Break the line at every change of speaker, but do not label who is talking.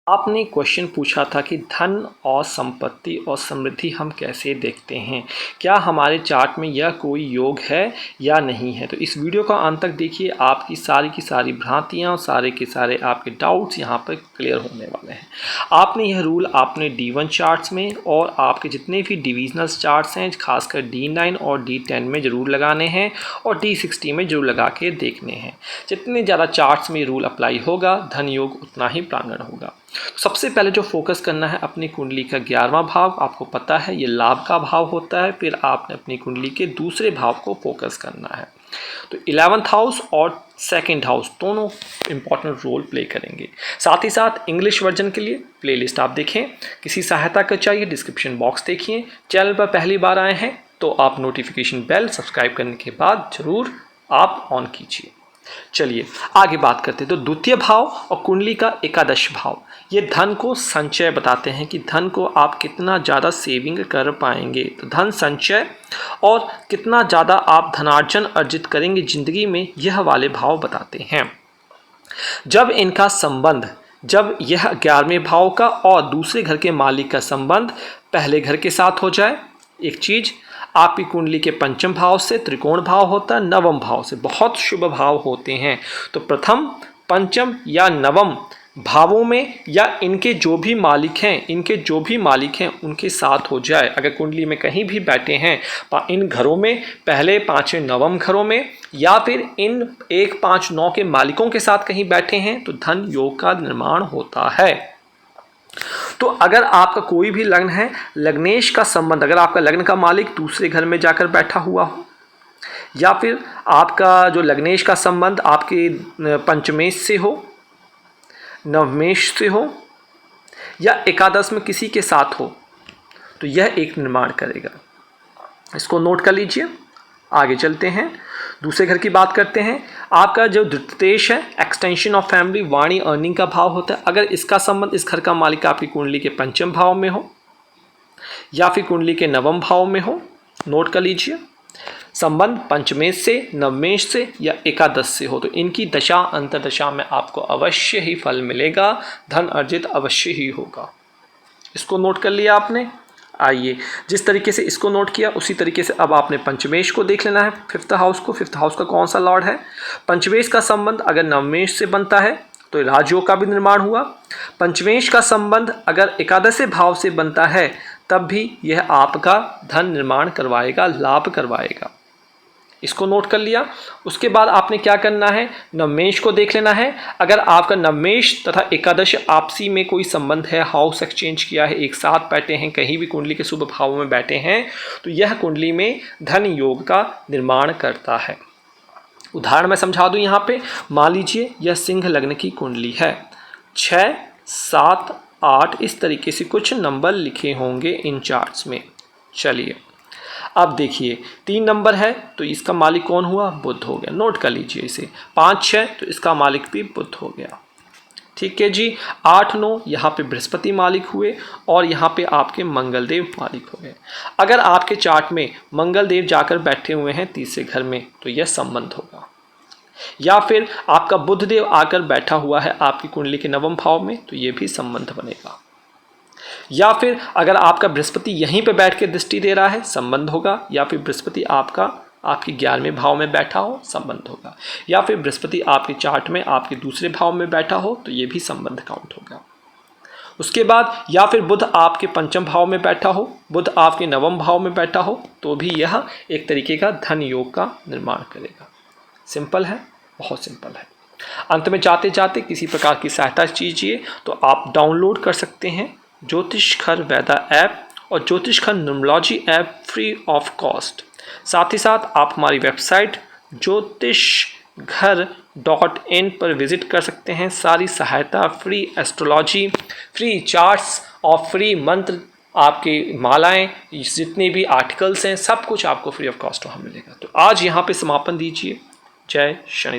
आपने क्वेश्चन पूछा था कि धन और संपत्ति और समृद्धि हम कैसे देखते हैं, क्या हमारे चार्ट में यह कोई योग है या नहीं है। तो इस वीडियो का अंत तक देखिए, आपकी सारी की सारी भ्रांतियां और सारे के सारे आपके डाउट्स यहां पर क्लियर होने वाले हैं। आपने यह रूल आपने D1 चार्ट्स में और आपके जितने भी डिविजनल चार्ट्स हैं खासकर D9 और D10 में ज़रूर लगाने हैं और D60 में ज़रूर लगा के देखने हैं। जितने ज़्यादा चार्ट्स में रूल अप्लाई होगा धन योग उतना ही प्रांगण होगा। सबसे पहले जो फोकस करना है अपनी कुंडली का 11वां भाव, आपको पता है ये लाभ का भाव होता है। फिर आपने अपनी कुंडली के दूसरे भाव को फोकस करना है। तो 11th हाउस और 2nd हाउस दोनों इंपॉर्टेंट रोल प्ले करेंगे। साथ ही साथ इंग्लिश वर्जन के लिए प्लेलिस्ट आप देखें, किसी सहायता का चाहिए डिस्क्रिप्शन बॉक्स देखिए। चैनल पर पहली बार आए हैं तो आप नोटिफिकेशन बेल सब्सक्राइब करने के बाद जरूर आप ऑन कीजिए। चलिए आगे बात करते हैं। तो द्वितीय भाव और कुंडली का एकादश भाव ये धन को संचय बताते हैं कि धन को आप कितना ज़्यादा सेविंग कर पाएंगे। तो धन संचय और कितना ज़्यादा आप धनार्जन अर्जित करेंगे ज़िंदगी में, यह वाले भाव बताते हैं। जब इनका संबंध, जब यह 11वें भाव का और दूसरे घर के मालिक का संबंध पहले घर के साथ हो जाए, एक चीज़ आपकी कुंडली के 5वें भाव से त्रिकोण भाव होता है, 9वें भाव से बहुत शुभ भाव होते हैं। तो प्रथम, पंचम या नवम भावों में या इनके जो भी मालिक हैं उनके साथ हो जाए। अगर कुंडली में कहीं भी बैठे हैं इन घरों में, पहले 5वें 9वें घरों में, या फिर इन 1 5 9 के मालिकों के साथ कहीं बैठे हैं तो धन योग का निर्माण होता है। तो अगर आपका कोई भी लग्न है, लग्नेश का संबंध, अगर आपका लग्न का मालिक दूसरे घर में जाकर बैठा हुआ हो, या फिर आपका जो लग्नेश का संबंध आपके पंचमेश से हो, नवमेश से हो, या एकादश में किसी के साथ हो, तो यह एक निर्माण करेगा। इसको नोट कर लीजिए। आगे चलते हैं, दूसरे घर की बात करते हैं। आपका जो द्वितीयेश है, एक्सटेंशन ऑफ फैमिली, वाणी अर्निंग का भाव होता है। अगर इसका संबंध, इस घर का मालिक आपकी कुंडली के 5वें भाव में हो या फिर कुंडली के 9वें भाव में हो, नोट कर लीजिए। संबंध पंचमेश से, नवमेश से या एकादश से हो तो इनकी दशा अंतर्दशा में आपको अवश्य ही फल मिलेगा, धन अर्जित अवश्य ही होगा। इसको नोट कर लिया आपने। आइए, जिस तरीके से इसको नोट किया उसी तरीके से अब आपने पंचमेश को देख लेना है, 5th हाउस को। 5th हाउस का कौन सा लॉर्ड है? पंचमेश का संबंध अगर नवमेश से बनता है तो राजयोग का भी निर्माण हुआ। पंचमेश का संबंध अगर एकादश भाव से बनता है तब भी यह आपका धन निर्माण करवाएगा, लाभ करवाएगा। इसको नोट कर लिया। उसके बाद आपने क्या करना है, नवमेश को देख लेना है। अगर आपका नवमेश तथा एकादश आपसी में कोई संबंध है, हाउस एक्सचेंज किया है, एक साथ बैठे हैं, कहीं भी कुंडली के शुभ भावों में बैठे हैं, तो यह कुंडली में धन योग का निर्माण करता है। उदाहरण मैं समझा दूं यहाँ पे। मान लीजिए यह सिंह लग्न की कुंडली है, 6 7 8 इस तरीके से कुछ नंबर लिखे होंगे इन चार्ट्स में। चलिए अब देखिए 3 नंबर है तो इसका मालिक कौन हुआ? बुध हो गया, नोट कर लीजिए इसे। 5 6 तो इसका मालिक भी बुध हो गया। ठीक है जी। 8 9 यहाँ पे बृहस्पति मालिक हुए और यहाँ पे आपके मंगलदेव मालिक हो गए। अगर आपके चार्ट में मंगलदेव जाकर बैठे हुए हैं तीसरे घर में तो यह संबंध होगा, या फिर आपका बुधदेव आकर बैठा हुआ है आपकी कुंडली के 9वें भाव में तो ये भी संबंध बनेगा, या फिर अगर आपका बृहस्पति यहीं पे बैठ के दृष्टि दे रहा है संबंध होगा, या फिर बृहस्पति आपके 11वें भाव में बैठा हो संबंध होगा, या फिर बृहस्पति आपके चार्ट में आपके दूसरे भाव में बैठा हो तो ये भी संबंध काउंट होगा। उसके बाद या फिर बुध आपके 5वें भाव में बैठा हो, बुध आपके 9वें भाव में बैठा हो तो भी यह एक तरीके का धन योग का निर्माण करेगा। सिंपल है, बहुत सिंपल है। अंत में जाते जाते किसी प्रकार की सहायता कीजिए तो आप डाउनलोड कर सकते हैं ज्योतिषघर वेदा ऐप और Jyotishghar numerology app free of cost. साथ ही साथ आप हमारी वेबसाइट ज्योतिषघर.in पर विजिट कर सकते हैं। सारी सहायता, फ्री एस्ट्रोलॉजी, फ्री चार्ट्स और फ्री मंत्र, आपके मालाएं, जितने भी आर्टिकल्स हैं सब कुछ आपको फ्री ऑफ कॉस्ट वहाँ मिलेगा। तो आज यहाँ पे समापन दीजिए। जय शनि।